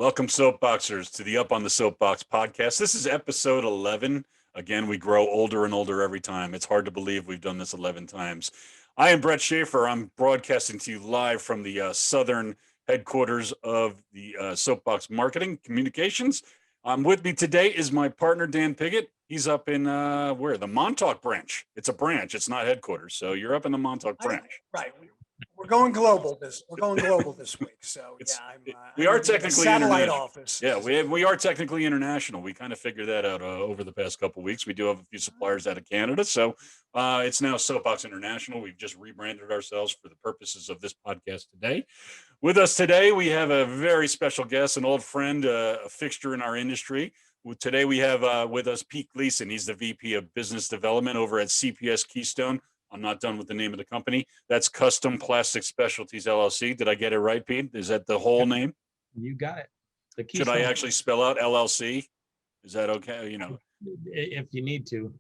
Welcome, Soapboxers, to the Up on the Soapbox podcast. This is episode 11. Again, we grow older and older every time. It's hard to believe we've done this 11 times. I am Brett Schaefer. I'm broadcasting to you live from the southern headquarters of the Soapbox Marketing Communications. With me today is my partner, Dan Piggott. He's up in, where? The Montauk branch. It's a branch. It's not headquarters. So you're up in the Montauk branch. Right. We're going global this week. So we are technically satellite office. Yeah, we are technically international. We kind of figured that out over the past couple of weeks. We do have a few suppliers out of Canada, so it's now Soapbox International. We've just rebranded ourselves for the purposes of this podcast today. With us today, we have a very special guest, an old friend, a fixture in our industry. Today we have with us Pete Gleason. He's the VP of Business Development over at CPS Keystone. I'm not done with the name of the company. That's Custom Plastic Specialties LLC. Did I get it right, Pete? Is that the whole name? You got it. Should I actually spell out LLC? Is that okay? You know, if you need to.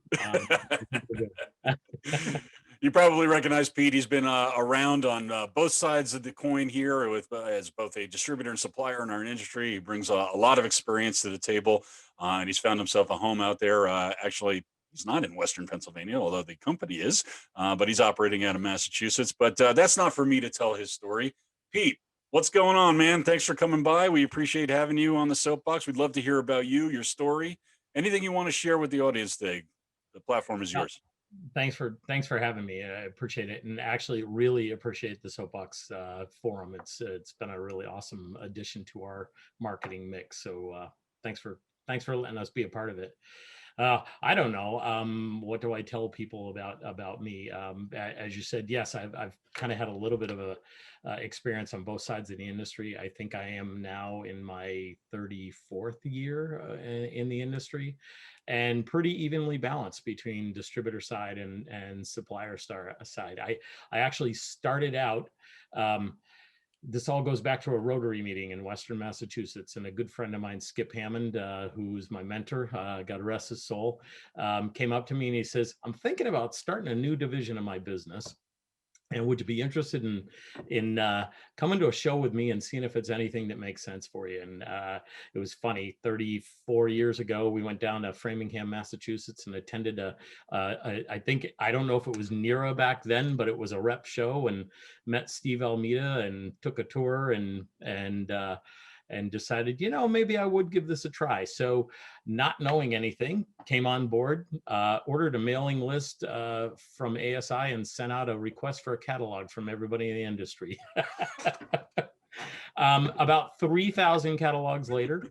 You probably recognize Pete. He's been around on both sides of the coin here with as both a distributor and supplier in our industry. He brings a lot of experience to the table, and he's found himself a home out there. Actually, he's not in Western Pennsylvania, although the company is, but he's operating out of Massachusetts. But that's not for me to tell his story. Pete, what's going on, man? Thanks for coming by. We appreciate having you on the Soapbox. We'd love to hear about you, your story, anything you want to share with the audience today. The platform is yours. Thanks for having me. I appreciate it, and actually really appreciate the Soapbox forum. It's been a really awesome addition to our marketing mix. So thanks for letting us be a part of it. I don't know. What do I tell people about me? As you said, yes, I've kind of had a little bit of a experience on both sides of the industry. I think I am now in my 34th year in the industry, and pretty evenly balanced between distributor side and supplier side. I actually started out. This all goes back to a Rotary meeting in Western Massachusetts, and a good friend of mine, Skip Hammond, who's my mentor, God rest his soul, came up to me and he says, "I'm thinking about starting a new division of my business. And would you be interested in coming to a show with me and seeing if it's anything that makes sense for you?" And it was funny. 34 years ago, we went down to Framingham, Massachusetts, and attended I don't know if it was NERA back then, but it was a rep show, and met Steve Almeida and took a tour and decided, maybe I would give this a try. So, not knowing anything, came on board, ordered a mailing list from ASI, and sent out a request for a catalog from everybody in the industry. About 3,000 catalogs later,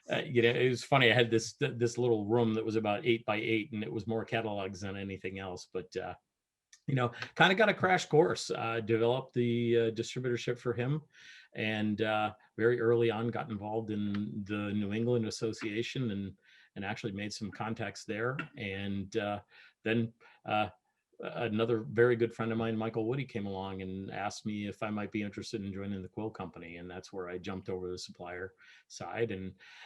it was funny. I had this little room that was about 8 by 8, and it was more catalogs than anything else. But kind of got a crash course. Developed the distributorship for him. And very early on got involved in the New England Association and actually made some contacts there. And then another very good friend of mine, Michael Woody, came along and asked me if I might be interested in joining the quill company. And that's where I jumped over the supplier side.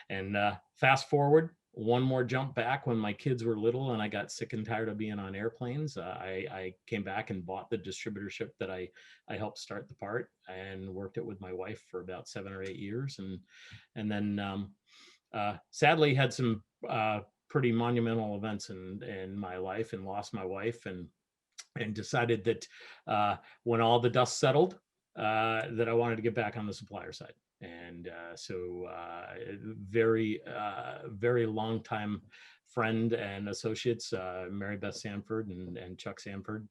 And fast forward, one more jump back, when my kids were little and I got sick and tired of being on airplanes, I came back and bought the distributorship that I helped start the part, and worked it with my wife for about 7 or 8 years. And then sadly had some pretty monumental events in my life, and lost my wife, and decided that when all the dust settled, that I wanted to get back on the supplier side. And so very long time friend and associates, Mary Beth Sanford and Chuck Sanford,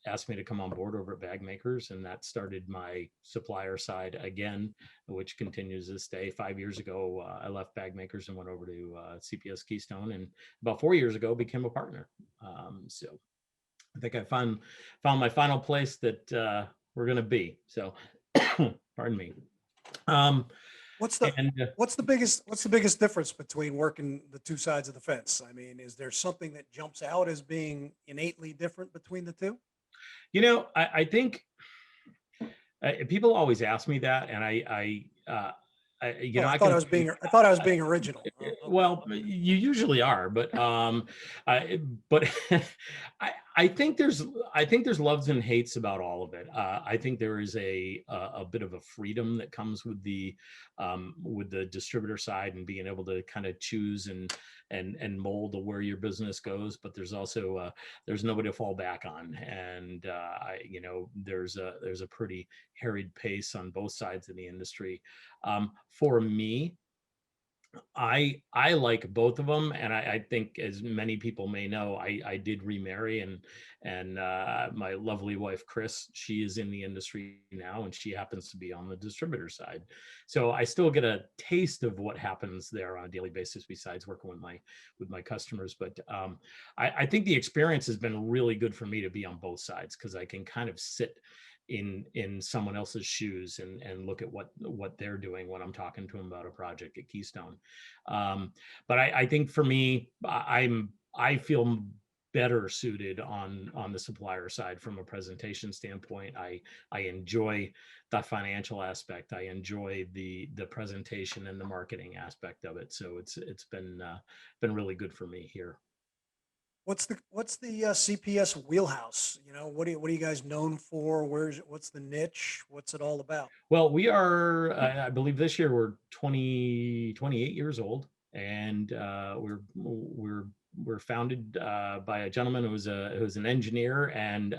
asked me to come on board over at Bag Makers, and that started my supplier side again, which continues this day. 5 years ago, I left Bag Makers and went over to CPS Keystone, and about 4 years ago became a partner. So I think I found my final place that we're going to be. So pardon me. What's the biggest difference between working the two sides of the fence? I mean, is there something that jumps out as being innately different between the two? I think people always ask me that, and I thought I was being original. Well, you usually are, but but I think there's loves and hates about all of it. I think there is a bit of a freedom that comes with the distributor side and being able to kind of choose and mold where your business goes. But there's also there's nobody to fall back on, and there's a pretty harried pace on both sides of the industry. For me, I like both of them, and I think, as many people may know, I did remarry, and my lovely wife Chris, she is in the industry now, and she happens to be on the distributor side. So I still get a taste of what happens there on a daily basis, besides working with my customers. But I think the experience has been really good for me to be on both sides, because I can kind of sit in someone else's shoes and look at what they're doing when I'm talking to them about a project at Keystone. But I think for me, I feel better suited on the supplier side from a presentation standpoint. I enjoy the financial aspect. I enjoy the presentation and the marketing aspect of it. So it's been really good for me here. What's the CPS wheelhouse? What are you guys known for? What's the niche? What's it all about? Well, we are, I believe this year we're 28 years old, and we're founded by a gentleman who's an engineer, and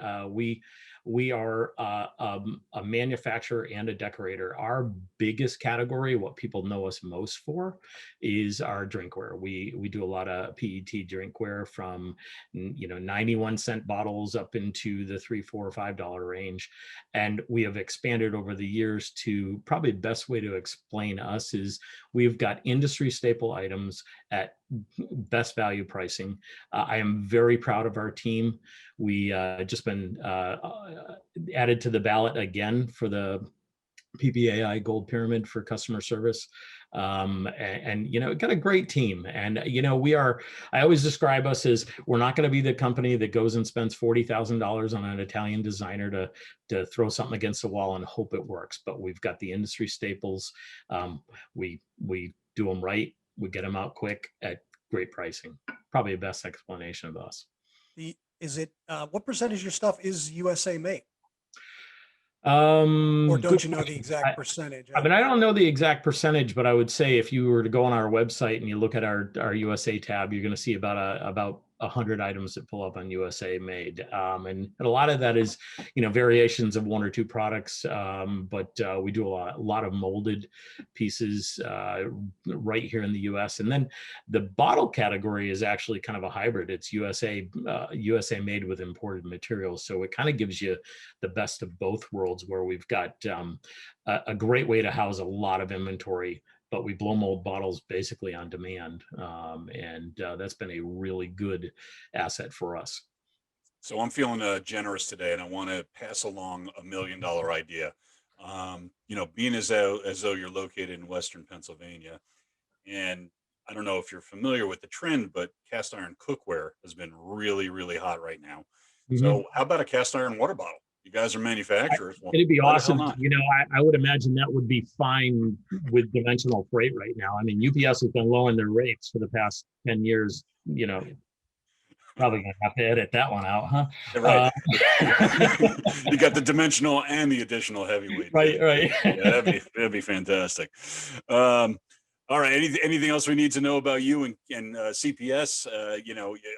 we are a manufacturer and a decorator. Our biggest category, what people know us most for, is our drinkware. We do a lot of PET drinkware, from 91-cent bottles up into the $3, $4, $5 range, and we have expanded over the years to, probably the best way to explain us is, we've got industry staple items at best value pricing. I am very proud of our team. We just been added to the ballot again for the PPAI Gold Pyramid for customer service. And got a great team. And, I always describe us as, we're not going to be the company that goes and spends $40,000 on an Italian designer to throw something against the wall and hope it works. But we've got the industry staples. We do them right. We get them out quick at great pricing. Probably the best explanation of us. What percentage of your stuff is USA made? Or don't you know the exact percentage? I don't know the exact percentage, but I would say, if you were to go on our website and you look at our USA tab, you're going to see about 100 items that pull up on USA made. And a lot of that is, variations of one or two products. But we do a lot of molded pieces right here in the US. And then the bottle category is actually kind of a hybrid. It's USA made with imported materials. So it kind of gives you the best of both worlds, where we've got a great way to house a lot of inventory, but we blow mold bottles basically on demand. And that's been a really good asset for us. So I'm feeling generous today, and I want to pass along $1 million idea. Being as though you're located in Western Pennsylvania, and I don't know if you're familiar with the trend, but cast iron cookware has been really, really hot right now. Mm-hmm. So how about a cast iron water bottle? You guys are manufacturers. It'd be awesome. I would imagine that would be fine with dimensional freight right now. I mean, UPS has been lowering their rates for the past 10 years. Probably gonna have to edit that one out, huh? Right. You got the dimensional and the additional heavyweight. Right. Yeah, that'd be fantastic. All right. Anything else we need to know about you and CPS?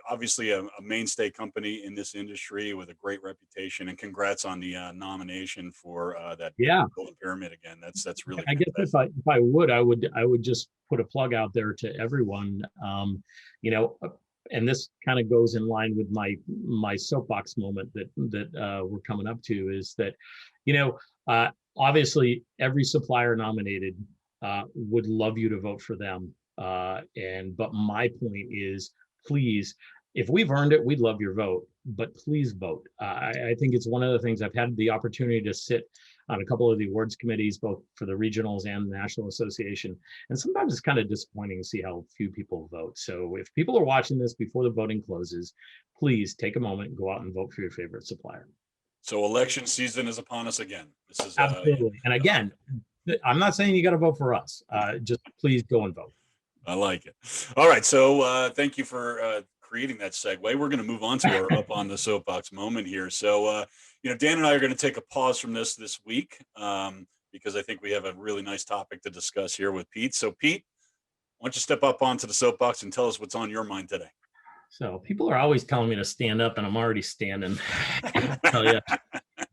Obviously a mainstay company in this industry with a great reputation, and congrats on the nomination for that Golden Pyramid again. That's really. I guess if I would just put a plug out there to everyone. And this kind of goes in line with my soapbox moment that we're coming up to, is that, obviously every supplier nominated would love you to vote for them. But my point is, please, if we've earned it, we'd love your vote, but please vote. I think it's one of the things. I've had the opportunity to sit on a couple of the awards committees, both for the regionals and the National Association. And sometimes it's kind of disappointing to see how few people vote. So if people are watching this before the voting closes, please take a moment and go out and vote for your favorite supplier. So election season is upon us again. This is absolutely. And again, I'm not saying you got to vote for us. Just please go and vote. I like it. All right. So thank you for creating that segue. We're going to move on to our up on the soapbox moment here. So, Dan and I are going to take a pause from this week because I think we have a really nice topic to discuss here with Pete. So, Pete, why don't you step up onto the soapbox and tell us what's on your mind today? So people are always telling me to stand up, and I'm already standing. I tell you,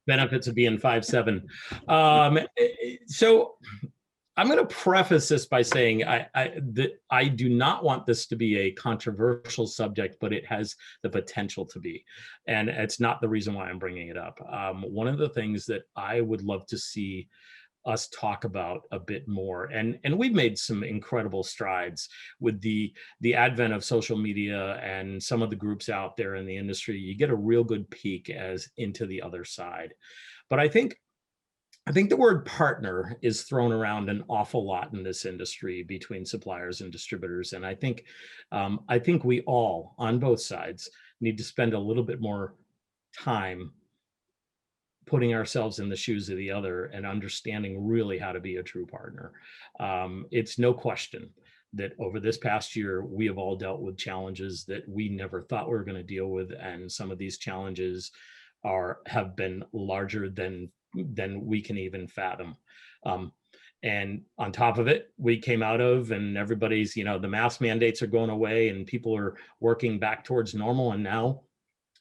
benefits of being 5'7". So I'm going to preface this by saying I do not want this to be a controversial subject, but it has the potential to be, and it's not the reason why I'm bringing it up. One of the things that I would love to see us talk about a bit more, and we've made some incredible strides with the advent of social media and some of the groups out there in the industry. You get a real good peek as into the other side, but I think the word partner is thrown around an awful lot in this industry between suppliers and distributors, and I think we all on both sides need to spend a little bit more time putting ourselves in the shoes of the other and understanding really how to be a true partner. It's no question that over this past year, we have all dealt with challenges that we never thought we were going to deal with. And some of these challenges have been larger than we can even fathom. And on top of it, we came out of, and everybody's, the mask mandates are going away and people are working back towards normal. And now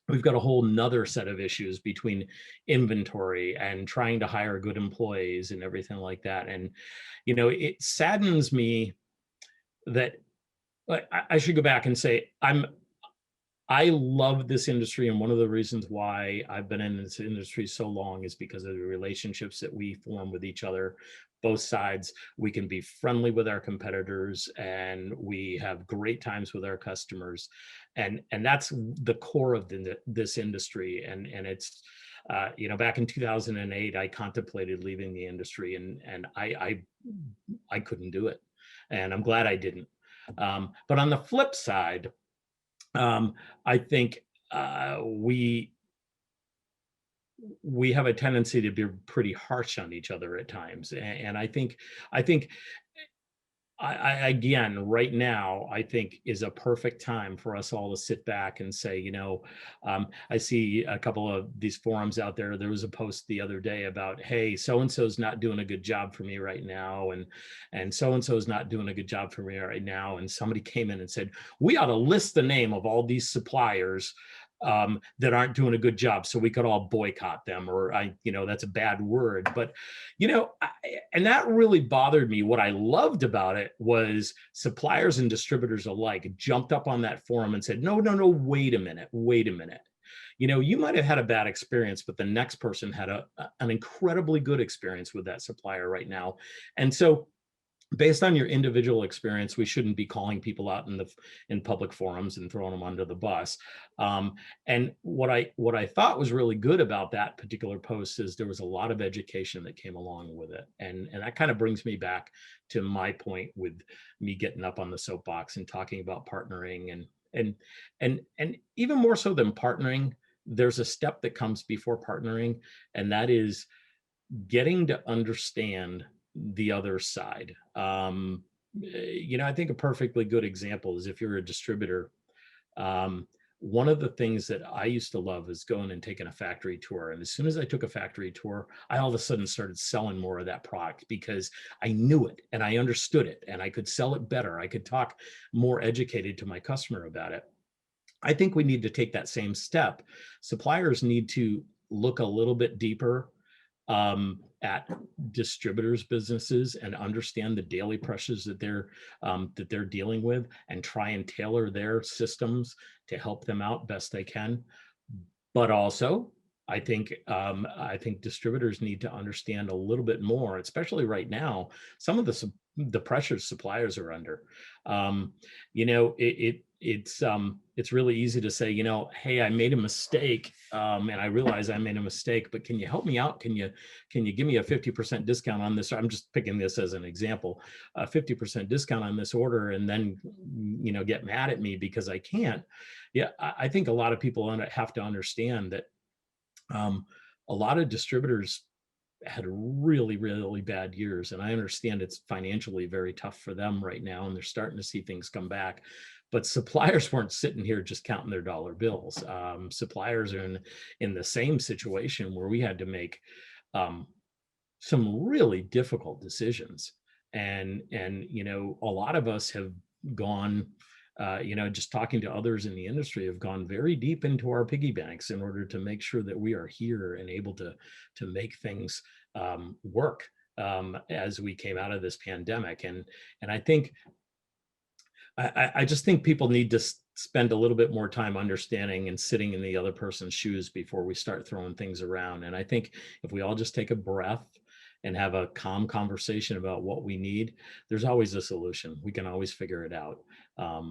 we've got a whole nother set of issues between inventory and trying to hire good employees and everything like that. And, it saddens me that I should go back and say, I love this industry. And one of the reasons why I've been in this industry so long is because of the relationships that we form with each other. Both sides, we can be friendly with our competitors, and we have great times with our customers. And that's the core of this industry. And it's, back in 2008, I contemplated leaving the industry, and I couldn't do it. And I'm glad I didn't. But on the flip side, I think we have a tendency to be pretty harsh on each other at times, and I think again, right now, I think is a perfect time for us all to sit back and say, I see a couple of these forums out there. There was a post the other day about, hey, so-and-so's not doing a good job for me right now. And so-and-so's not doing a good job for me right now. And somebody came in and said, we ought to list the name of all these suppliers that aren't doing a good job, so we could all boycott them. Or that's a bad word, but and that really bothered me. What I loved about it was suppliers and distributors alike jumped up on that forum and said, no, wait a minute. You might have had a bad experience, but the next person had an incredibly good experience with that supplier right now. And so based on your individual experience, we shouldn't be calling people out in public forums and throwing them under the bus. And what I thought was really good about that particular post is there was a lot of education that came along with it. And that kind of brings me back to my point with me getting up on the soapbox and talking about partnering, and even more so than partnering, there's a step that comes before partnering, and that is getting to understand the other side. I think a perfectly good example is if you're a distributor. One of the things that I used to love is going and taking a factory tour. And as soon as I took a factory tour, I all of a sudden started selling more of that product because I knew it and I understood it and I could sell it better. I could talk more educated to my customer about it. I think we need to take that same step. Suppliers need to look a little bit deeper at distributors' businesses and understand the daily pressures that they're dealing with, and try and tailor their systems to help them out best they can. But also, I think distributors need to understand a little bit more, especially right now, some of the pressures suppliers are under. It's really easy to say, hey, I made a mistake, and I realize I made a mistake, but can you help me out? Can you give me a 50% discount on this? I'm just picking this as an example, a 50% discount on this order, and then, get mad at me because I can't. Yeah, I think a lot of people have to understand that a lot of distributors had really, really bad years. And I understand it's financially very tough for them right now, and they're starting to see things come back. But suppliers weren't sitting here just counting their dollar bills. Suppliers are in the same situation where we had to make um, some really difficult decisions. And a lot of us have gone, just talking to others in the industry, have gone very deep into our piggy banks in order to make sure that we are here and able to make things work as we came out of this pandemic. And I think I just think people need to spend a little bit more time understanding and sitting in the other person's shoes before we start throwing things around. And I think if we all just take a breath and have a calm conversation about what we need, there's always a solution. We can always figure it out. I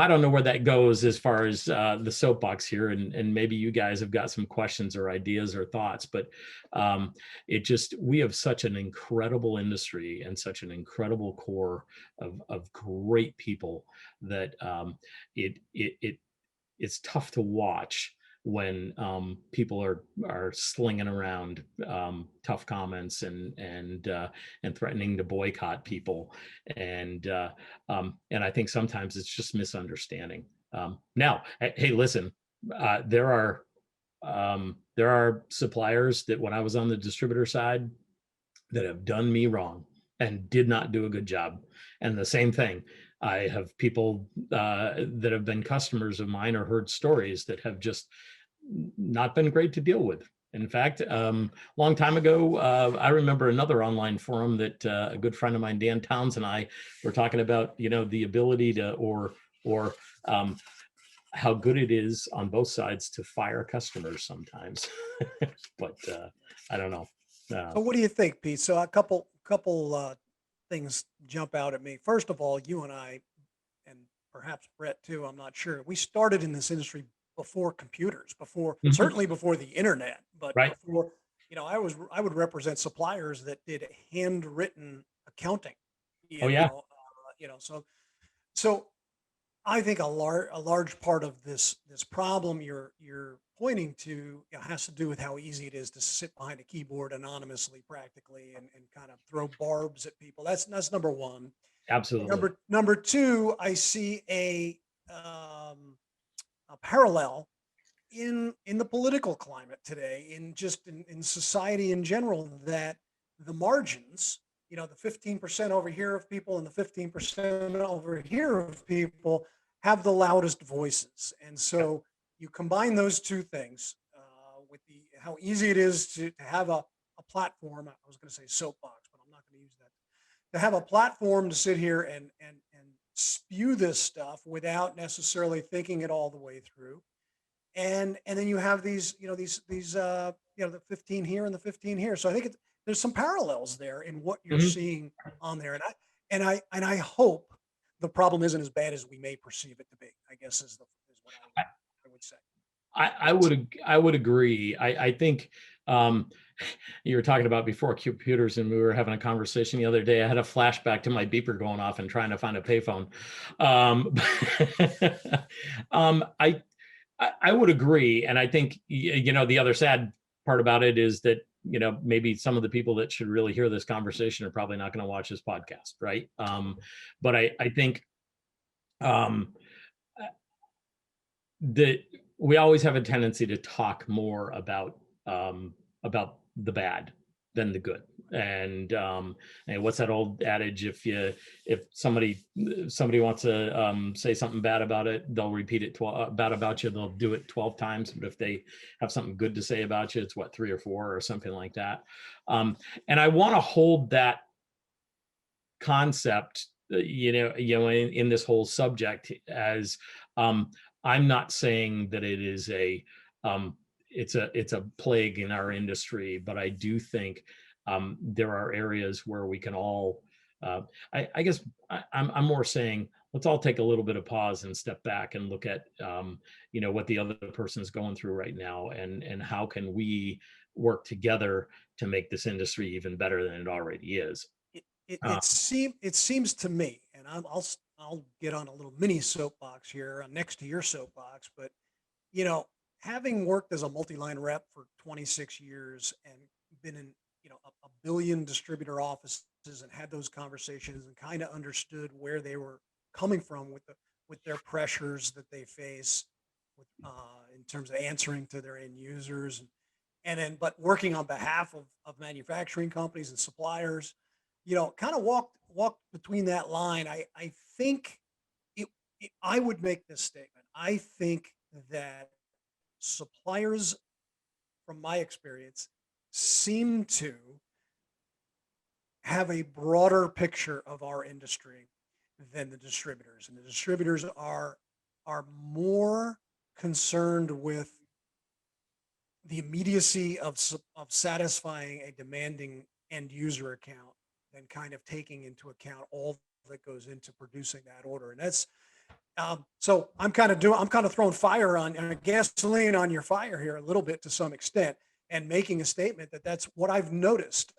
don't know where that goes as far as the soapbox here, and maybe you guys have got some questions or ideas or thoughts, but we have such an incredible industry and such an incredible core of great people that it's tough to watch when people are slinging around tough comments and threatening to boycott people, and I think sometimes it's just misunderstanding. Now, hey, listen, there are suppliers that when I was on the distributor side that have done me wrong and did not do a good job, and the same thing. I have people that have been customers of mine or heard stories that have just not been great to deal with. In fact, long time ago, I remember another online forum that a good friend of mine, Dan Towns, and I were talking about, the ability to, or how good it is on both sides to fire customers sometimes. But I don't know. So what do you think, Pete? So a couple things jump out at me. First of all, you and I, and perhaps Brett too, I'm not sure. We started in this industry before computers, Mhm. certainly before the internet, but Right. before, I would represent suppliers that did handwritten accounting, Oh yeah. so I think a large part of this problem you're pointing to, has to do with how easy it is to sit behind a keyboard anonymously, practically, and kind of throw barbs at people. That's number one. Absolutely. Number two, I see a parallel in the political climate today, in society in general, that the margins, the 15% over here of people and the 15% over here of people have the loudest voices. And so you combine those two things, with how easy it is to have a platform. I was going to say soapbox, but I'm not going to use that. To have a platform to sit here and spew this stuff without necessarily thinking it all the way through. And then you have the 15 here and the 15 here. So I think there's some parallels there in what you're Mhm. seeing on there. And I hope the problem isn't as bad as we may perceive it to be, I guess is what I would say. I would agree. I think you were talking about before computers, and we were having a conversation the other day. I had a flashback to my beeper going off and trying to find a payphone. Um, I would agree, and I think the other sad part about it is that maybe some of the people that should really hear this conversation are probably not going to watch this podcast, right? But I think um, that we always have a tendency to talk more about the bad than the good. And what's that old adage? If somebody wants to say something bad about it, they'll repeat it bad about you. They'll do it 12 times. But if they have something good to say about you, it's what, 3 or 4 or something like that. And I want to hold that concept, in this whole subject as I'm not saying that it is it's a plague in our industry, but I do think there are areas where we can all, I guess I'm more saying, let's all take a little bit of pause and step back and look at, what the other person is going through right now, and how can we work together to make this industry even better than it already is. Uh, It seems to me, and I'll get on a little mini soapbox here, next to your soapbox, but you know, having worked as a multi-line rep for 26 years and been in, a billion distributor offices and had those conversations and kind of understood where they were coming from with their pressures that they face with, in terms of answering to their end users and then but working on behalf of manufacturing companies and suppliers, kind of walked between that line. I think I would make this statement. I think that suppliers, from my experience, seem to have a broader picture of our industry than the distributors, and the distributors are more concerned with the immediacy of satisfying a demanding end user account than kind of taking into account all that goes into producing that order. And that's so I'm kind of throwing fire on gasoline on your fire here a little bit to some extent, and making a statement that that's what I've noticed.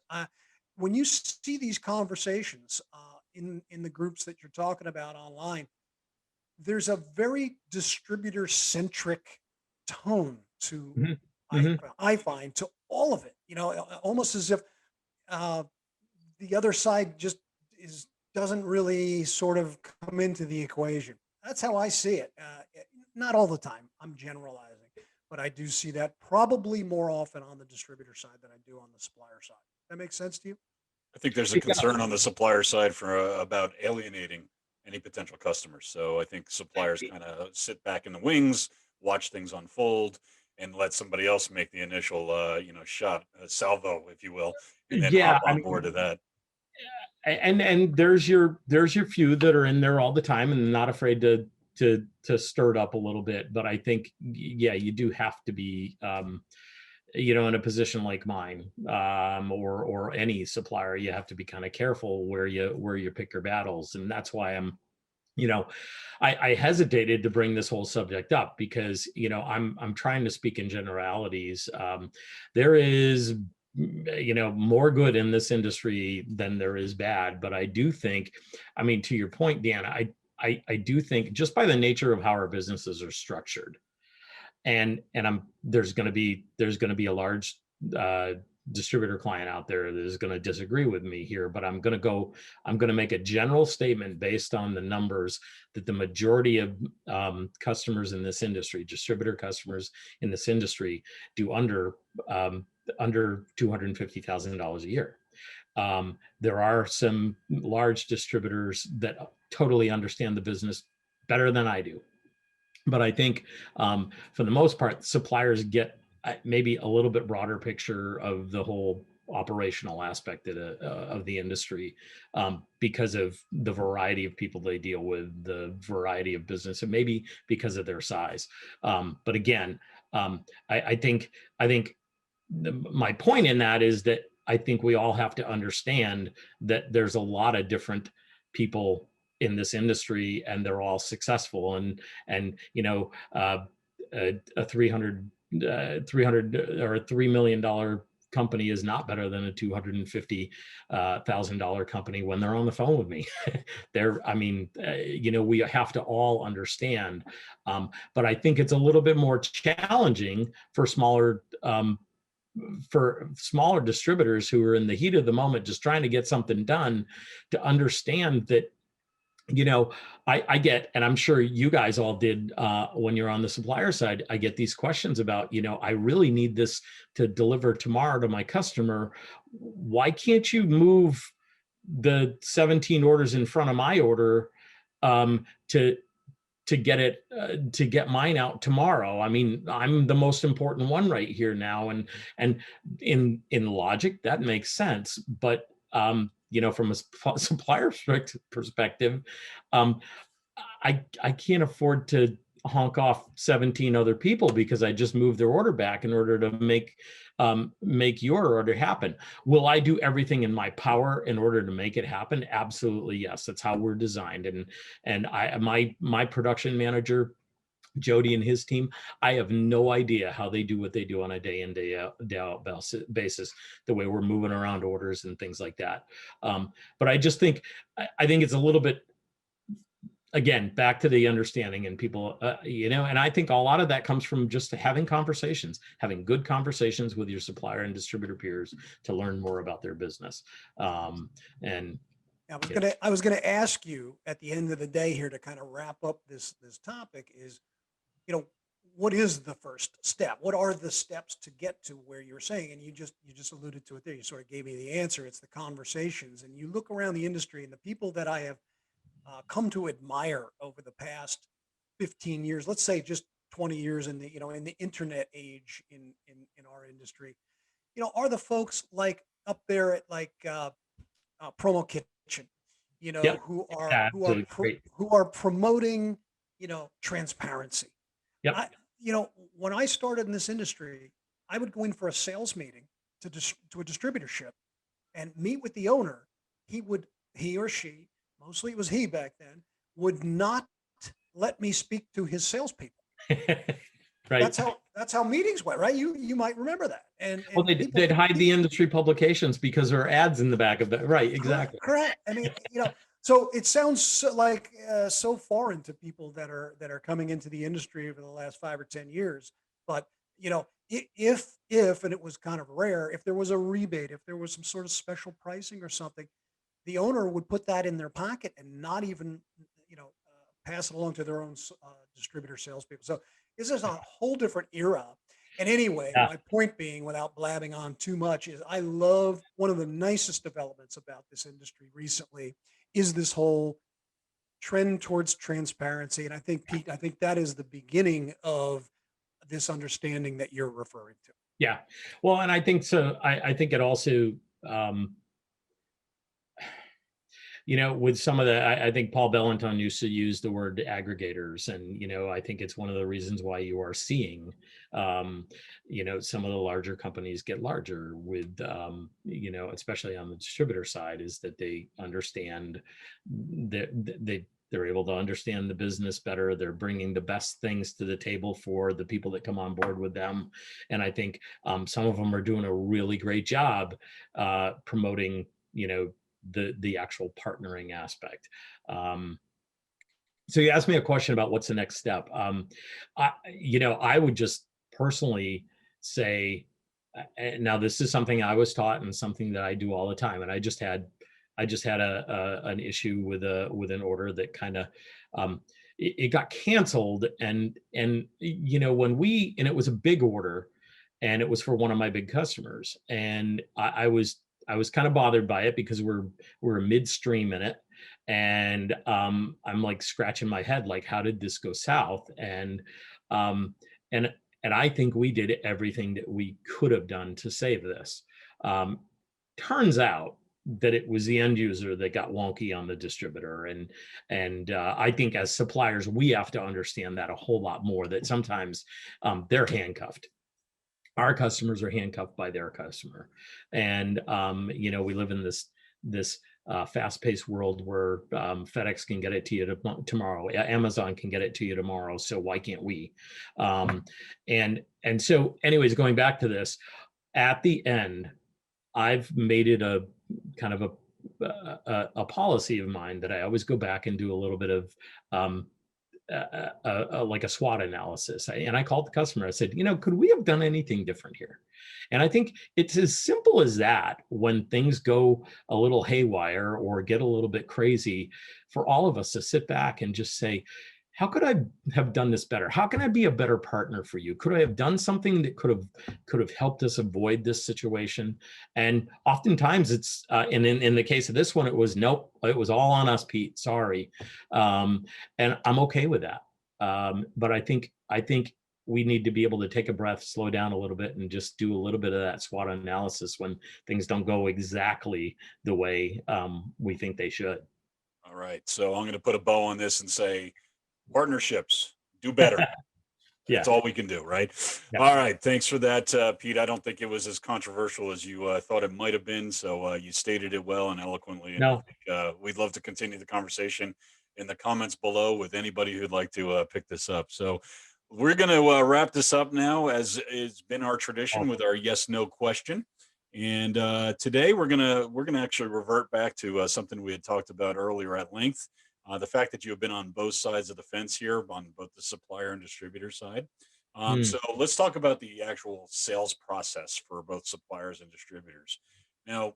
When you see these conversations in the groups that you're talking about online, there's a very distributor centric tone to Mhm. I Mhm. I find to all of it. Almost as if uh, the other side just is doesn't really sort of come into the equation. That's how I see it. Not all the time. I'm generalizing, but I do see that probably more often on the distributor side than I do on the supplier side. That makes sense to you? I think there's a Yeah. concern on the supplier side for about alienating any potential customers. So I think suppliers kind of sit back in the wings, watch things unfold, and let somebody else make the initial, shot, salvo, if you will, and then Yeah, hop I on board mean, to that. and there's your few that are in there all the time and not afraid to stir it up a little bit. But I think, yeah, you do have to be, in a position like mine, or any supplier, you have to be kind of careful where you pick your battles. And that's why you know, I hesitated to bring this whole subject up because, I'm trying to speak in generalities. There is, more good in this industry than there is bad. But I do think, I mean, to your point, Dan, I do think just by the nature of how our businesses are structured, and there's going to be a large uh, distributor client out there that is going to disagree with me here, but I'm going to make a general statement based on the numbers that the majority of customers in this industry, distributor customers in this industry, do under $250,000 a year. There are some large distributors that totally understand the business better than I do, but I think, for the most part, suppliers get maybe a little bit broader picture of the whole operational aspect of the industry, because of the variety of people they deal with, the variety of business, and maybe because of their size. But again, I think my point in that is that I think we all have to understand that there's a lot of different people in this industry, and they're all successful. And a 300 or $3 million company is not better than a $250,000 company when they're on the phone with me. I mean, we have to all understand. But I think it's a little bit more challenging for smaller distributors who are in the heat of the moment just trying to get something done, to understand that, I get, and I'm sure you guys all did, when you're on the supplier side, I get these questions about, I really need this to deliver tomorrow to my customer. Why can't you move the 17 orders in front of my order, to get mine out tomorrow? I mean, I'm the most important one right here now, and in logic that makes sense. But from a supplier perspective, um, I can't afford to honk off 17 other people because I just moved their order back in order to make your order happen. Will I do everything in my power in order to make it happen? Absolutely, yes. That's how we're designed. And my production manager, Jody, and his team, I have no idea how they do what they do on a day in, day out basis, the way we're moving around orders and things like that. But I just think, I think it's a little bit again, back to the understanding and people, and I think a lot of that comes from just having conversations, having good conversations with your supplier and distributor peers to learn more about their business. And I was gonna ask you at the end of the day here to kind of wrap up this topic is, what is the first step? What are the steps to get to where you're saying? And you just alluded to it there. You sort of gave me the answer. It's the conversations. And you look around the industry and the people that I have come to admire over the past 15 years, let's say just 20 years in the internet age in our industry, are the folks like up there at like Promo Kitchen, yeah, who great. are promoting, transparency. Yep. When I started in this industry, I would go in for a sales meeting to a distributorship and meet with the owner. He or she, mostly it was he back then, would not let me speak to his salespeople. Right. That's how meetings went, right? You might remember that. And well, they'd hide the industry publications because there are ads in the back of that. Right. Exactly. Correct. I mean, so it sounds like so foreign to people that are coming into the industry over the last 5 or 10 years. But if and it was kind of rare, if there was a rebate, if there was some sort of special pricing or something, the owner would put that in their pocket and not even pass it along to their own distributor salespeople. So this is a whole different era. And anyway, Yeah. my point being, without blabbing on too much, is I love one of the nicest developments about this industry recently is this whole trend towards transparency. And I think, Pete, that is the beginning of this understanding that you're referring to. Yeah. Well, and I think so. I think it also, with some of the, I think Paul Bellanton used to use the word aggregators. And, I think it's one of the reasons why you are seeing, some of the larger companies get larger with, especially on the distributor side, is that they understand that they're able to understand the business better. They're bringing the best things to the table for the people that come on board with them. And I think some of them are doing a really great job promoting, the actual partnering aspect. So you asked me a question about what's the next step. I would just personally say, now this is something I was taught and something that I do all the time. And I just had an issue with an order that kind of, it got canceled. And when it was a big order and it was for one of my big customers. And I was kind of bothered by it because we're midstream in it. And I'm like scratching my head, like, how did this go south? And I think we did everything that we could have done to save this. Turns out that it was the end user that got wonky on the distributor. And I think as suppliers, we have to understand that a whole lot more, that sometimes they're handcuffed. Our customers are handcuffed by their customer. And, we live in this fast-paced world where FedEx can get it to you tomorrow. Amazon can get it to you tomorrow. So why can't we? And so anyways, going back to this, at the end, I've made it a kind of a policy of mine that I always go back and do a little bit of like a SWOT analysis. And I called the customer. I said, could we have done anything different here? And I think it's as simple as that. When things go a little haywire or get a little bit crazy, for all of us to sit back and just say, how could I have done this better? How can I be a better partner for you? Could I have done something that could have helped us avoid this situation? And oftentimes it's, and in the case of this one, it was, nope, it was all on us, Pete, sorry. And I'm okay with that. But I think we need to be able to take a breath, slow down a little bit, and just do a little bit of that SWOT analysis when things don't go exactly the way we think they should. All right. So I'm going to put a bow on this and say, partnerships, do better. Yeah. That's all we can do, right? Yeah. All right. Thanks for that, Pete. I don't think it was as controversial as you thought it might have been. So you stated it well and eloquently. And No. I think, we'd love to continue the conversation in the comments below with anybody who'd like to pick this up. So we're going to wrap this up now, as it's been our tradition with our yes/no question. And today we're gonna actually revert back to something we had talked about earlier at length. the fact that you have been on both sides of the fence here, on both the supplier and distributor side. Hmm. So let's talk about the actual sales process for both suppliers and distributors. Now,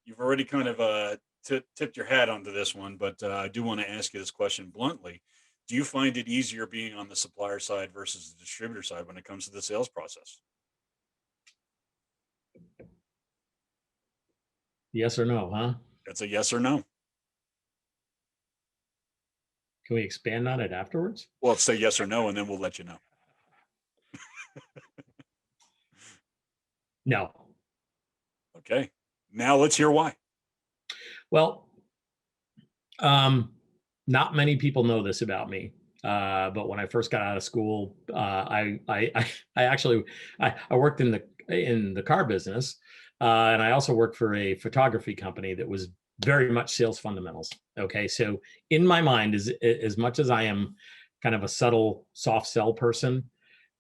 you've already kind of tipped your hat onto this one, but I do want to ask you this question bluntly. Do you find it easier being on the supplier side versus the distributor side when it comes to the sales process? Yes or no, huh? That's a yes or no. Can we expand on it afterwards? Well, let's say yes or no, and then we'll let you know. No. Okay. Now let's hear why. Well, not many people know this about me. But when I first got out of school, I actually I worked in the car business, and I also worked for a photography company that was very much sales fundamentals. Okay, so in my mind, as much as I am kind of a subtle soft sell person,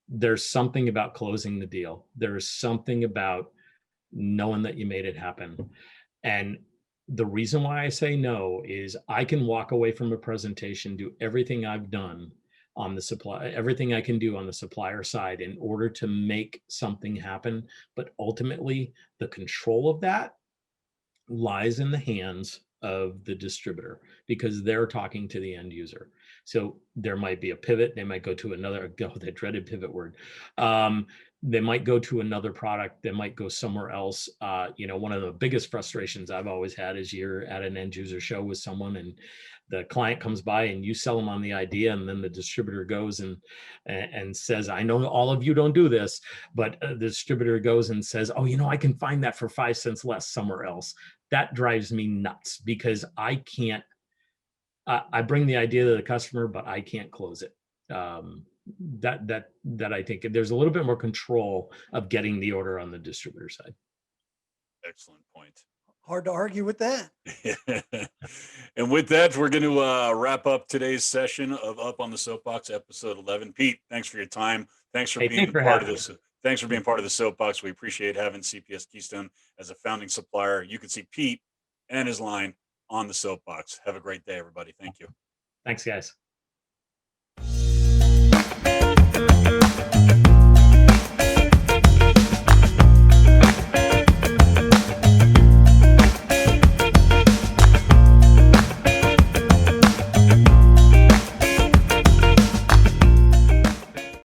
there's something about closing the deal. There's something about knowing that you made it happen. And the reason why I say no is I can walk away from a presentation, do everything I've done on the supply, everything I can do on the supplier side in order to make something happen. But ultimately, the control of that lies in the hands of the distributor because they're talking to the end user. So there might be a pivot. They might go to another, go that dreaded pivot word. They might go to another product. They might go somewhere else. One of the biggest frustrations I've always had is you're at an end user show with someone and the client comes by and you sell them on the idea, and then the distributor goes and says, I know all of you don't do this, but the distributor goes and says, oh, I can find that for 5 cents less somewhere else. That drives me nuts because I can't, I bring the idea to the customer, but I can't close it. That I think there's a little bit more control of getting the order on the distributor side. Excellent point. Hard to argue with that. And with that, we're going to wrap up today's session of Up on the Soapbox, episode 11. Pete, thanks for your time. Thanks for Hey, being thanks for part of having this. Thanks for being part of the Soapbox. We appreciate having CPS Keystone as a founding supplier. You can see Pete and his line on the Soapbox. Have a great day, everybody. Thank you. Thanks, guys.